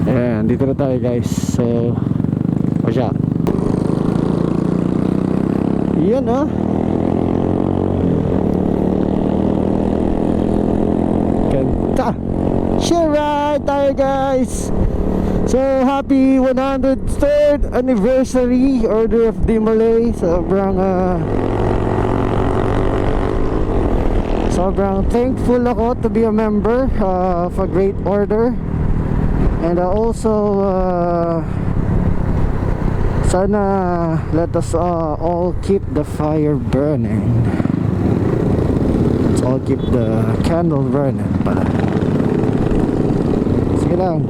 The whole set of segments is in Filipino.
Ayan, dito na tayo guys. So, o siya. Yan ah. Ganda. Share ride tayo guys. So, happy 103rd anniversary Order of Dimole. Sobrang thankful ako to be a member of a great order. And also sana let us all keep the fire burning. Let's all keep the candle burning pala. Sige lang.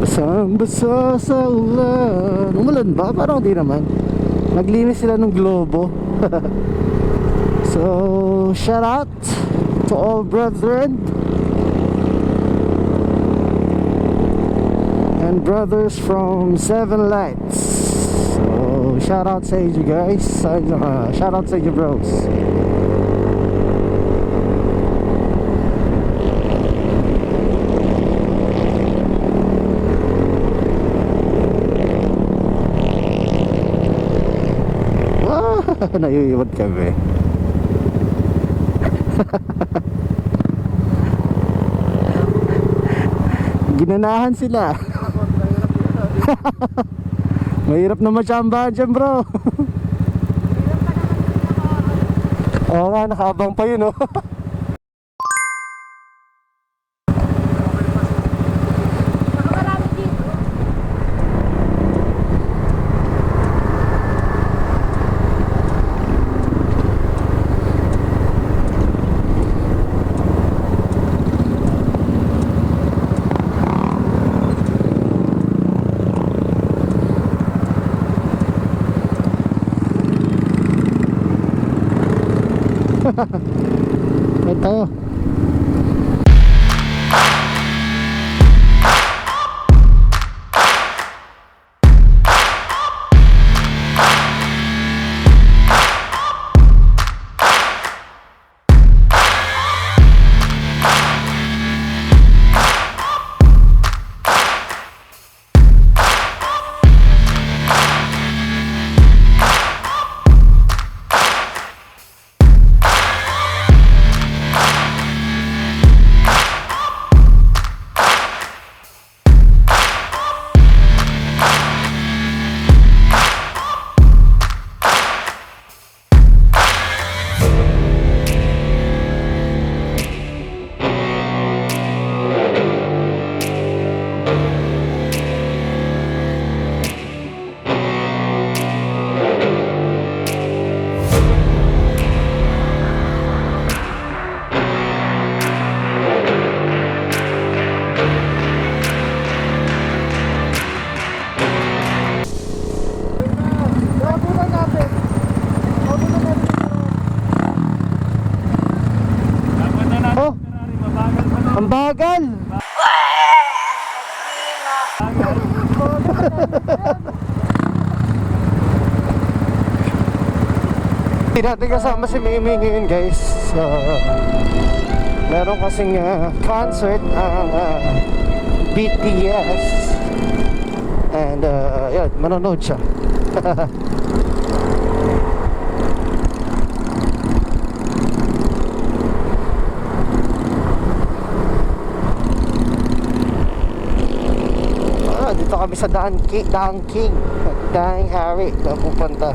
Basang-basa sa ulan. Umulan ba? Parang di naman. Naglinis sila ng globo. So, shout out to all brethren and brothers from Seven Lights. So, shout out sa inyo guys. Shout out sa inyo bros. Naiiwan kami. Ginanahan sila. Mahirap na matsambahan dyan bro. Oo nga, nakaabang pa yun oh. Ito. Ang bagal. Hindi natin kasama si Mimi ngayon guys. Meron kasing concert ang BTS. And yan, manonood siya. Dito kami sa Daang Hari na pupunta.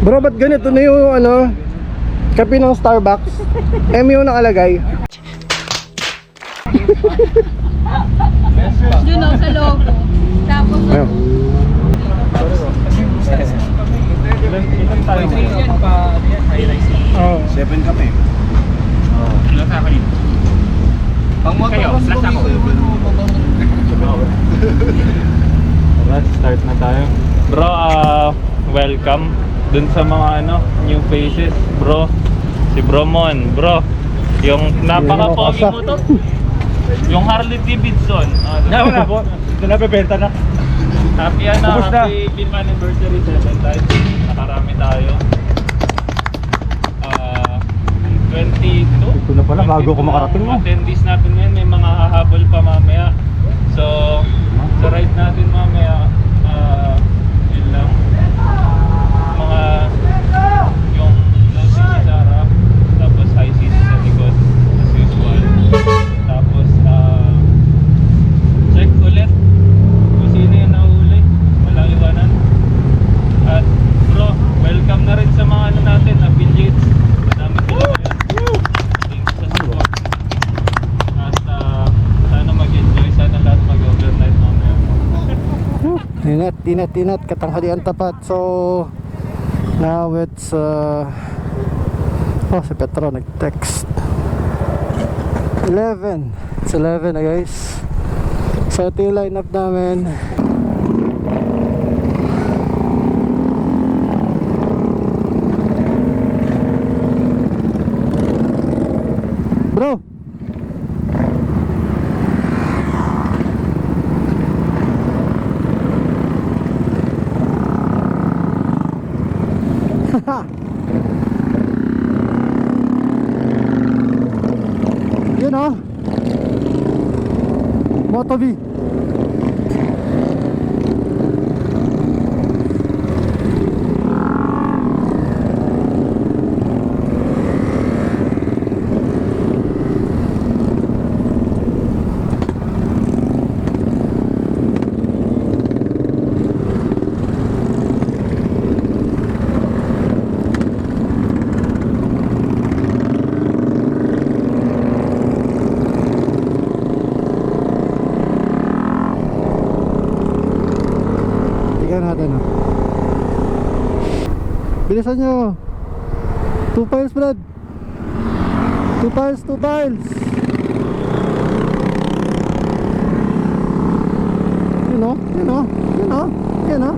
Bro, ba't ganito na yung ano, kape ng Starbucks? MU nakalagay. Doon ako sa logo. Tapos, Ayun. Oh. 7 kami. Ilan sa akin? Pang motor Kayo, mas last ako. Alright, start na tayo. Bro, welcome dun sa mga new faces, bro. Si Bro Mon, bro. Yung napaka-pogi mo to. Yung Harley Davidson. Wala po. Ito na, bebenta na. Happy Ubus na. happy film anniversary 7 times. Nakarami tayo. 22. Ito na pala, bago ko makarating mo. Attendees natin ngayon, may mga hahabol pa mamaya. So, sa ride natin mamaya, yun lang. Mga, yung low CC sa harap, tapos high CC sa likod, as usual. Tapos, check ulit kung sino yung nahuli. Walang iwanan. At bro, welcome na rin sa mga natin, affiliates. Madami sila ngayon. Thank you sa support. At sana mag-enjoy, sana lahat mag-overnight mamaya. Inat, katanghalian tapat. So, now it's, si Petro nag-text. 11. It's 11 na guys. So, ito yung lineup namin. Bro! Yun o. Moto V. Tingnan natin o. Bilisan nyo. 2 piles, Brad. 2 piles, 2 piles. Yun o, yun o, yun o, yun o.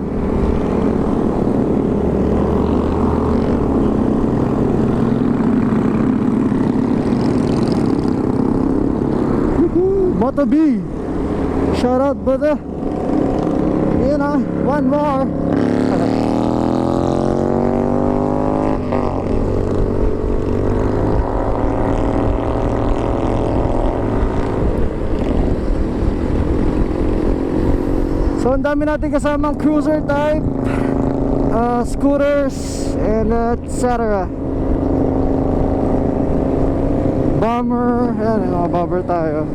Moto B. Shout out, brother. Yun o, one more. So ang dami natin kasamang cruiser type, scooters, and etc. Bomber, ayan, mga bomber tayo.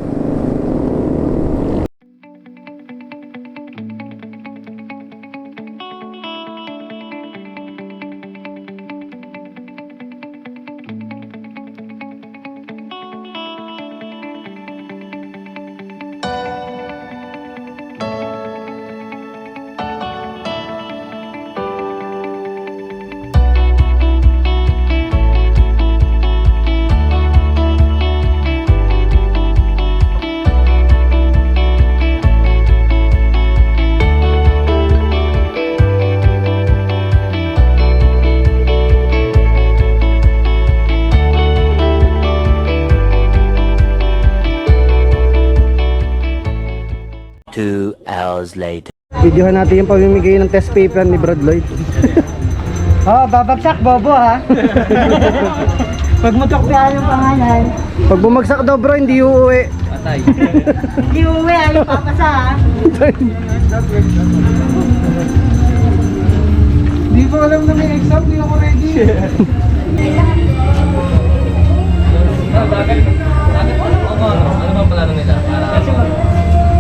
Later. Videohan natin yung pamimigay ng test paper ni Brad Lloyd. Oh, babagsak bobo ha. Pag magkakpihan yung pangalan, Pag bumagsak daw bro, hindi uuwi. hindi uwi ayaw papasa ha. Hindi ko alam na may exam, hindi ako ready.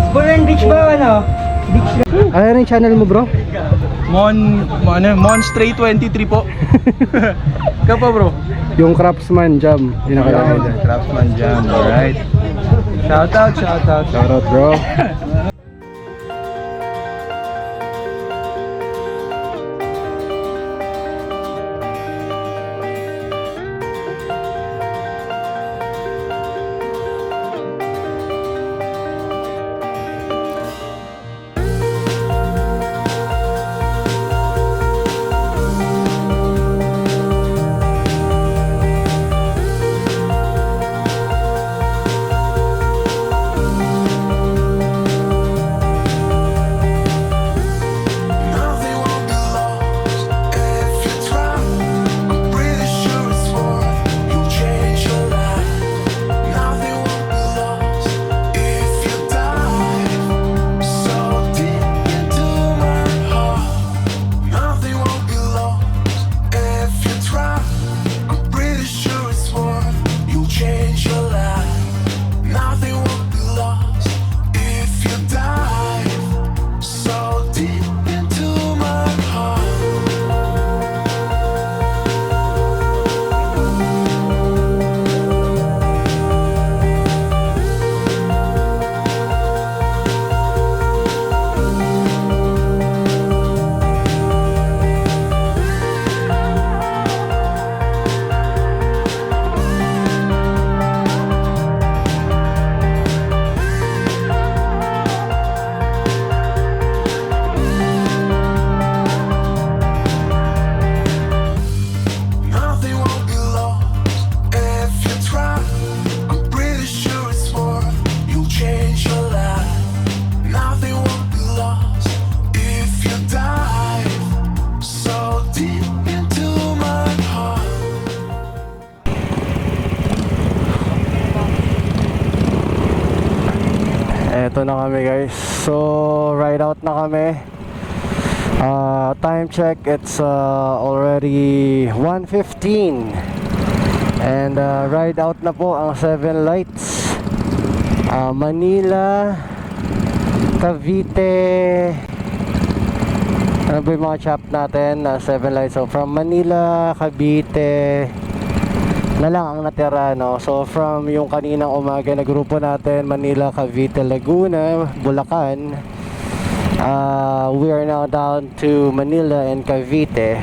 Bulan Beach ba ano? Beach. Ano yung channel mo bro? Monstray 23 po. Ikaw pa bro? Yung Craftsman Jam, yung nakalagay dyan. Craftsman Jam, alright. Shoutout. Shoutout bro. Eto na kami guys. So ride out na kami. Time check, it's already 1:15. And ride out na po ang 7 lights. Manila, Cavite. Ano ba yung mga chop natin? 7 lights. So from Manila, Cavite na lang ang natira, no? So from yung kaninang umaga na grupo natin, Manila, Cavite, Laguna, Bulacan, we are now down to Manila and Cavite.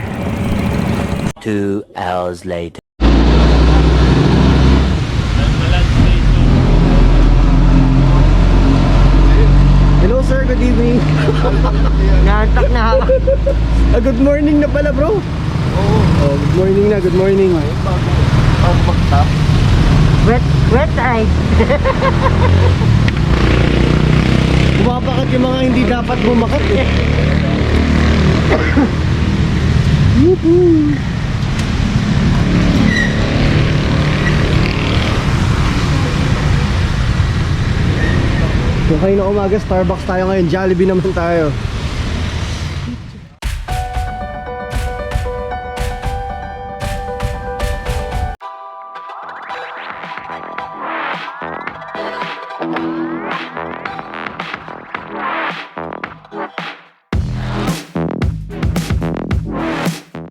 2 hours later. Hello sir, good evening. Nantak na ako. Good morning na pala bro. Oh, good morning na, good morning. Wet ride. Bumabakat yung mga hindi dapat bumakat eh. Yuhuu. Kung kayo na umaga, Starbucks tayo ngayon, Jollibee naman tayo.